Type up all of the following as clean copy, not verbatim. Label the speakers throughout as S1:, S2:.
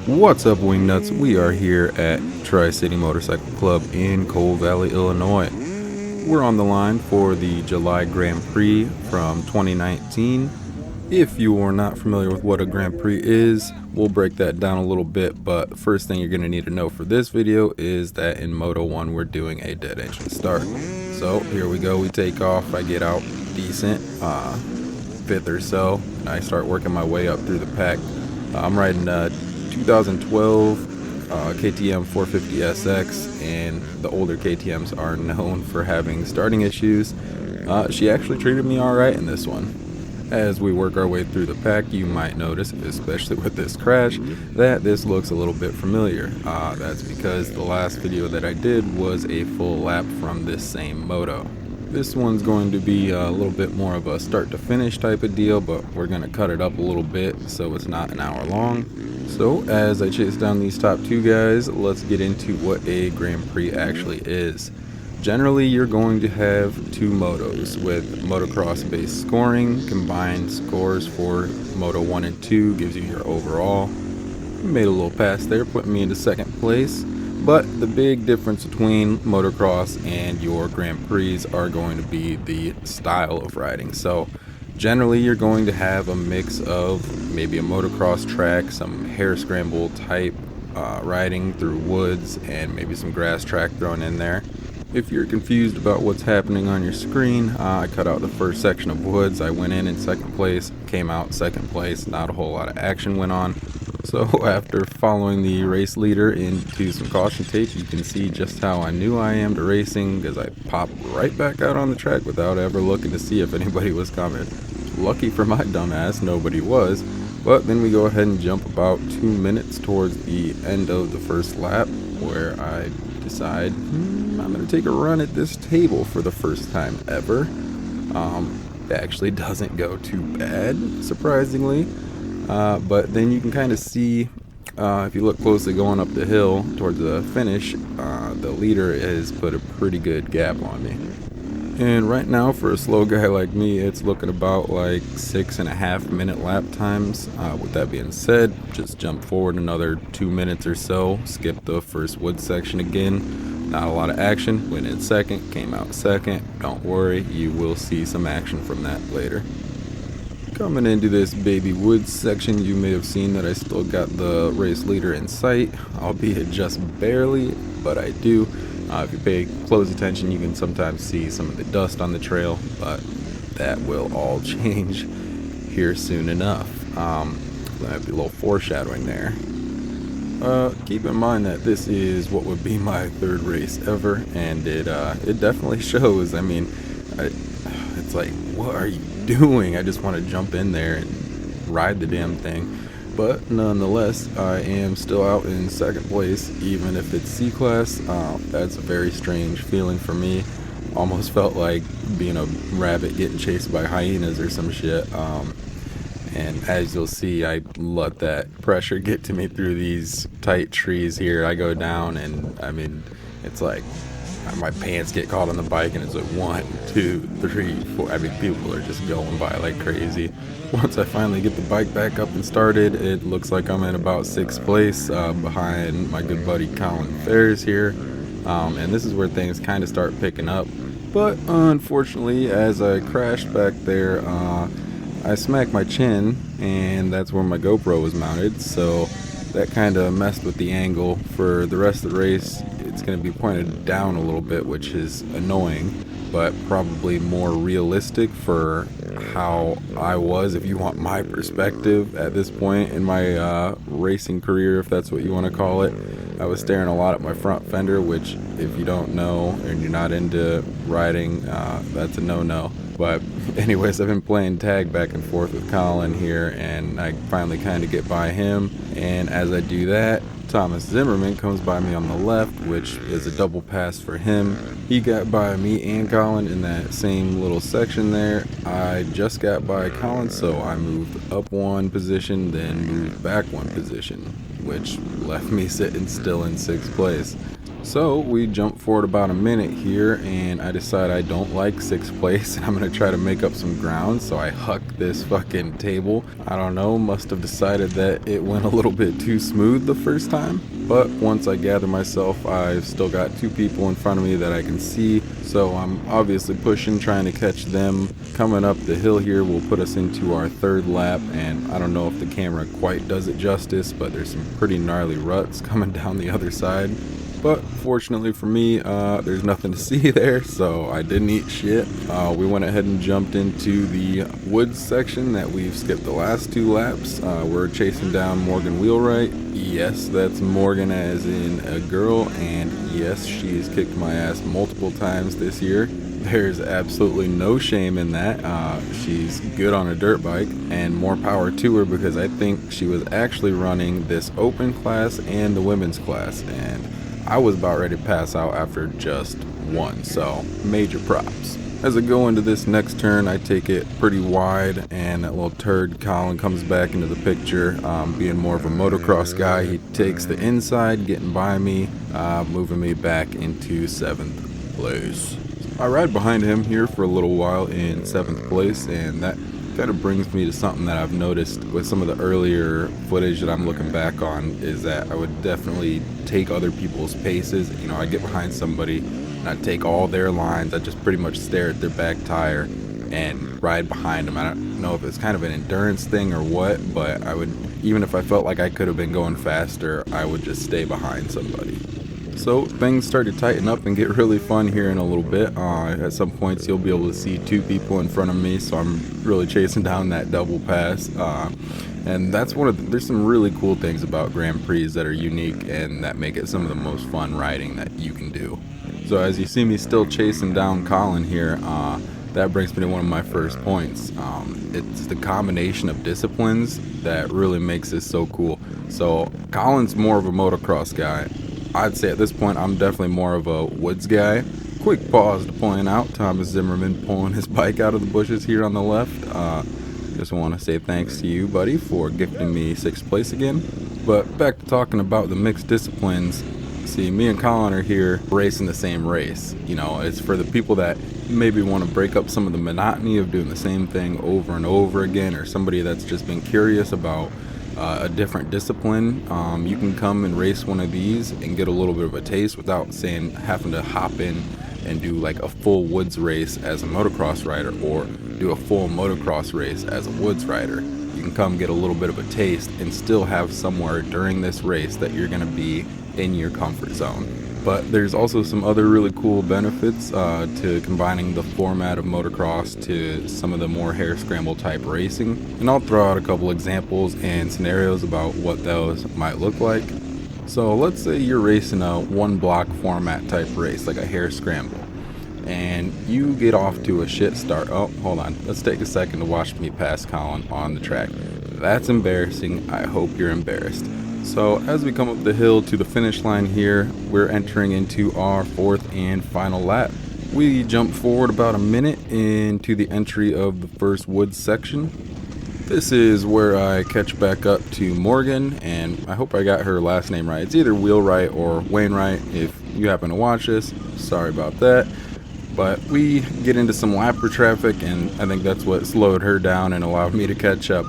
S1: What's up, Wingnuts? We are here at Tri-City Motorcycle Club in Coal Valley, Illinois. We're on the line for the July Grand Prix from 2019. If you are not familiar with what a Grand Prix is, we'll break that down a little bit, but the first thing you're going to need to know for this video is that in Moto 1 we're doing a dead engine start. So here we go, we take off, I get out decent, fifth or so, and I start working my way up through the pack. I'm riding 2012 KTM 450SX, and the older KTMs are known for having starting issues. She actually treated me alright in this one. As we work our way through the pack, you might notice, especially with this crash, that this looks a little bit familiar. That's because the last video that I did was a full lap from this same moto. This one's going to be a little bit more of a start to finish type of deal, but we're going to cut it up a little bit so it's not an hour long. So as I chase down these top two guys, let's get into what a Grand Prix actually is. Generally, you're going to have two motos with motocross based scoring. Combined scores for Moto 1 and 2 gives you your overall. Made a little pass there, putting me into second place. But the big difference between motocross and your Grand Prix are going to be the style of riding. So generally you're going to have a mix of maybe a motocross track, some hare scramble type riding through woods, and maybe some grass track thrown in there. If you're confused about what's happening on your screen, I cut out the first section of woods. I went in second place, came out second place. Not a whole lot of action went on. So after following the race leader into some caution tape, you can see just how I knew I am to racing, because I popped right back out on the track without ever looking to see if anybody was coming. Lucky for my dumbass, nobody was. But then we go ahead and jump about 2 minutes towards the end of the first lap, where I decide I'm going to take a run at this table for the first time ever. It actually doesn't go too bad, surprisingly. But then you can kind of see, if you look closely going up the hill towards the finish, the leader has put a pretty good gap on me. And right now, for a slow guy like me, it's looking about like 6.5 minute lap times. With that being said, just jump forward another 2 minutes or so, skip the first wood section again. Not a lot of action. Went in second, came out second. Don't worry, you will see some action from that later. Coming into this baby woods section, you may have seen that I still got the race leader in sight, albeit just barely, but I do. If you pay close attention, you can sometimes see some of the dust on the trail, but that will all change here soon enough. That'd be a little foreshadowing there. Keep in mind that this is what would be my third race ever, and it definitely shows. I mean, it's like, what are you doing? I just want to jump in there and ride the damn thing. But nonetheless, I am still out in second place, even if it's C-Class. That's a very strange feeling for me. Almost felt like being a rabbit getting chased by hyenas or some shit. And as you'll see, I let that pressure get to me through these tight trees here. I go down, and I mean, it's like my pants get caught on the bike, and it's like 1, 2, 3, 4. I mean, people are just going by like crazy. Once I finally get the bike back up and started, it looks like I'm in about 6th place, behind my good buddy Colin Ferris here. And this is where things kind of start picking up. But unfortunately, as I crashed back there, I smacked my chin, and that's where my GoPro was mounted. So that kind of messed with the angle. For the rest of the race, it's going to be pointed down a little bit, which is annoying, but probably more realistic for how I was, if you want my perspective at this point in my racing career, if that's what you want to call it. I was staring a lot at my front fender, which, if you don't know and you're not into riding, that's a no-no. But anyways, I've been playing tag back and forth with Colin here, and I finally kind of get by him. And as I do that, Thomas Zimmerman comes by me on the left, which is a double pass for him. He got by me and Colin in that same little section there. I just got by Colin, so I moved up 1 position, then moved back 1 position, which left me sitting still in 6th place. So we jump forward about a minute here, and I decide I don't like sixth place, and I'm gonna try to make up some ground. So I huck this fucking table. I don't know, must have decided that it went a little bit too smooth the first time. But once I gather myself, I've still got two people in front of me that I can see. So I'm obviously pushing, trying to catch them. Coming up the hill here will put us into our third lap, and I don't know if the camera quite does it justice, but there's some pretty gnarly ruts coming down the other side. But fortunately for me, there's nothing to see there, so I didn't eat shit. We went ahead and jumped into the woods section that we've skipped the last two laps. We're chasing down Morgan Wheelwright. Yes, that's Morgan as in a girl, and yes, she's kicked my ass multiple times this year. There's absolutely no shame in that. She's good on a dirt bike, and more power to her, because I think she was actually running this open class and the women's class, and I was about ready to pass out after just one, so major props. As I go into this next turn, I take it pretty wide, and that little turd Colin comes back into the picture. Being more of a motocross guy, he takes the inside, getting by me, moving me back into 7th place. I ride behind him here for a little while in 7th place, and that kind of brings me to something that I've noticed with some of the earlier footage that I'm looking back on, is that I would definitely take other people's paces. You know, I get behind somebody and I take all their lines. I just pretty much stare at their back tire and ride behind them. I don't know if it's kind of an endurance thing or what, but I would, even if I felt like I could have been going faster, I would just stay behind somebody. So things start to tighten up and get really fun here in a little bit. At some points you'll be able to see two people in front of me, so I'm really chasing down that double pass. And that's there's some really cool things about Grand Prix that are unique and that make it some of the most fun riding that you can do. So as you see me still chasing down Colin here, that brings me to one of my first points. It's the combination of disciplines that really makes this so cool. So Colin's more of a motocross guy. I'd say at this point I'm definitely more of a woods guy. Quick pause to point out Thomas Zimmerman pulling his bike out of the bushes here on the left. Just want to say thanks to you, buddy, for gifting me 6th place again. But back to talking about the mixed disciplines. See, me and Colin are here racing the same race. You know, it's for the people that maybe want to break up some of the monotony of doing the same thing over and over again, or somebody that's just been curious about a different discipline. You can come and race one of these and get a little bit of a taste without having to hop in and do like a full woods race as a motocross rider, or do a full motocross race as a woods rider. You can come get a little bit of a taste and still have somewhere during this race that you're going to be in your comfort zone. But there's also some other really cool benefits to combining the format of motocross to some of the more hare scramble type racing. And I'll throw out a couple examples and scenarios about what those might look like. So let's say you're racing a one block format type race, like a hare scramble, and you get off to a shit start. Oh, hold on. Let's take a second to watch me pass Colin on the track. That's embarrassing. I hope you're embarrassed. So as we come up the hill to the finish line here, we're entering into our 4th and final lap. We jump forward about a minute into the entry of the first woods section. This is where I catch back up to Morgan, and I hope I got her last name right. It's either Wheelwright or Wainwright. If you happen to watch this, sorry about that. But we get into some lapper traffic, and I think that's what slowed her down and allowed me to catch up.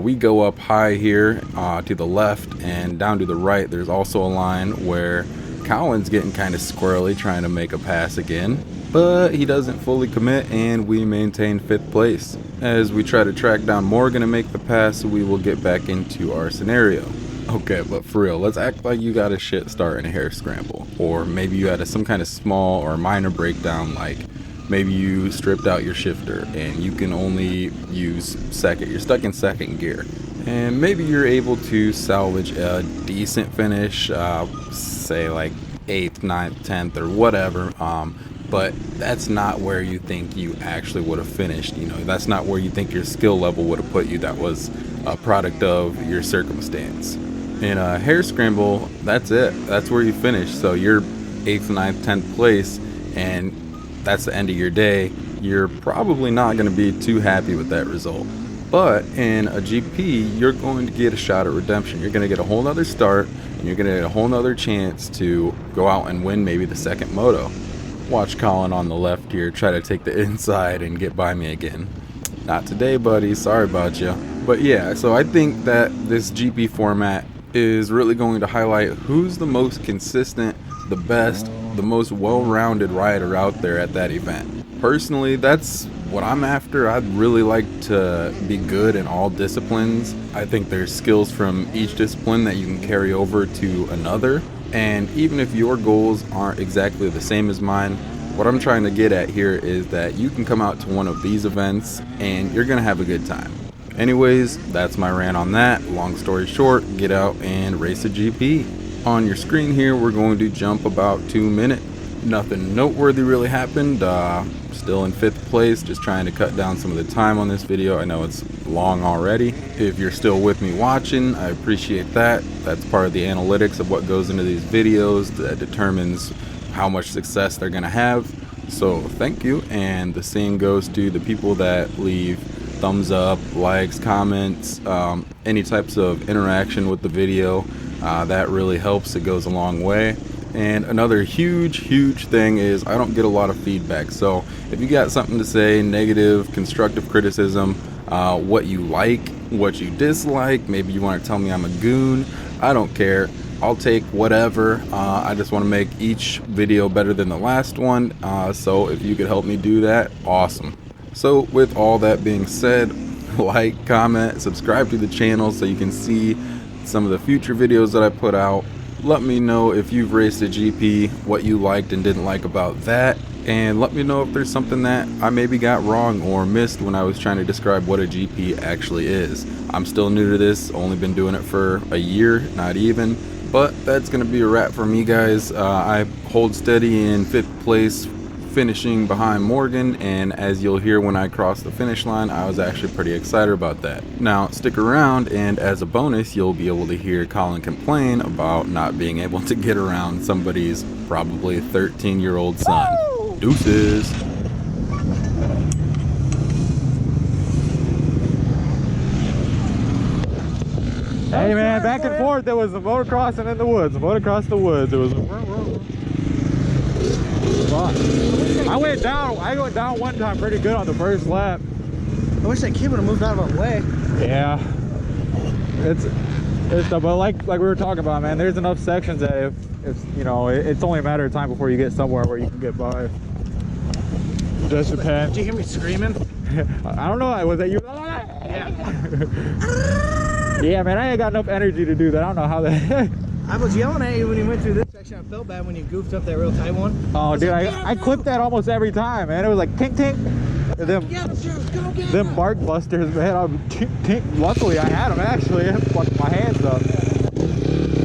S1: We go up high here to the left, and down to the right there's also a line where Colin's getting kind of squirrely trying to make a pass again, but he doesn't fully commit, and we maintain 5th place. As we try to track down Morgan and make the pass, we will get back into our scenario. Okay, but for real, let's act like you got a shit start in a hare scramble, or maybe you had some kind of small or minor breakdown, like maybe you stripped out your shifter and you can only use second. You're stuck in second gear, and maybe you're able to salvage a decent finish, say like 8th, 9th, 10th, or whatever. But that's not where you think you actually would have finished. You know, that's not where you think your skill level would have put you. That was a product of your circumstance. In a hare scramble, that's it. That's where you finish. So you're 8th, 9th, 10th place, and that's the end of your day. You're probably not going to be too happy with that result. But in a GP, you're going to get a shot at redemption. You're going to get a whole nother start, and you're going to get a whole nother chance to go out and win maybe the second moto. Watch Colin on the left here try to take the inside and get by me again. Not today, buddy. Sorry about you. But yeah, so I think that this GP format is really going to highlight who's the most consistent, the best, the most well-rounded rider out there at that event. Personally, that's what I'm after. I'd really like to be good in all disciplines. I think there's skills from each discipline that you can carry over to another. And even if your goals aren't exactly the same as mine, what I'm trying to get at here is that you can come out to one of these events and you're gonna have a good time. Anyways, that's my rant on that. Long story short, get out and race a GP. On your screen here, we're going to jump about 2 minutes. Nothing noteworthy really happened. Still in 5th place, just trying to cut down some of the time on this video. I know it's long already. If you're still with me watching, I appreciate that. That's part of the analytics of what goes into these videos that determines how much success they're gonna have. So thank you, and the same goes to the people that leave thumbs up, likes, comments, any types of interaction with the video. That really helps. It goes a long way. And another huge thing is I don't get a lot of feedback. So if you got something to say, negative, constructive criticism, what you like, what you dislike, maybe you want to tell me I'm a goon, I don't care. I'll take whatever. I just want to make each video better than the last one. So if you could help me do that, awesome. So with all that being said, like, comment, subscribe to the channel so you can see some of the future videos that I put out. Let me know if you've raced a GP, what you liked and didn't like about that, and let me know if there's something that I maybe got wrong or missed when I was trying to describe what a GP actually is. I'm still new to this, only been doing it for a year, not even, but that's gonna be a wrap for me, guys. I hold steady in 5th place, finishing behind Morgan, and as you'll hear when I cross the finish line, I was actually pretty excited about that. Now stick around, and as a bonus you'll be able to hear Colin complain about not being able to get around somebody's probably 13-year-old son. Woo! Deuces.
S2: Hey man, back and forth. There was a motocross and in the woods, a motocross in the woods. It was I went down one time pretty good on the first lap.
S3: I wish that kid would have moved out of our way.
S2: Yeah, but like we were talking about, man, there's enough sections that if you know, it's only a matter of time before you get somewhere where you can get by. Just depends.
S3: Did you hear me screaming?
S2: I don't know. Was that you?
S3: Yeah.
S2: Yeah, man, I ain't got enough energy to do that. I don't know how that.
S3: I was yelling at you when you went through this section. I felt bad when you goofed up that real tight one.
S2: Oh, dude, I clipped that almost every time, man. It was like tink tink. Them bark busters, man. Tink tink. Luckily, I had them actually. I fucked my hands up.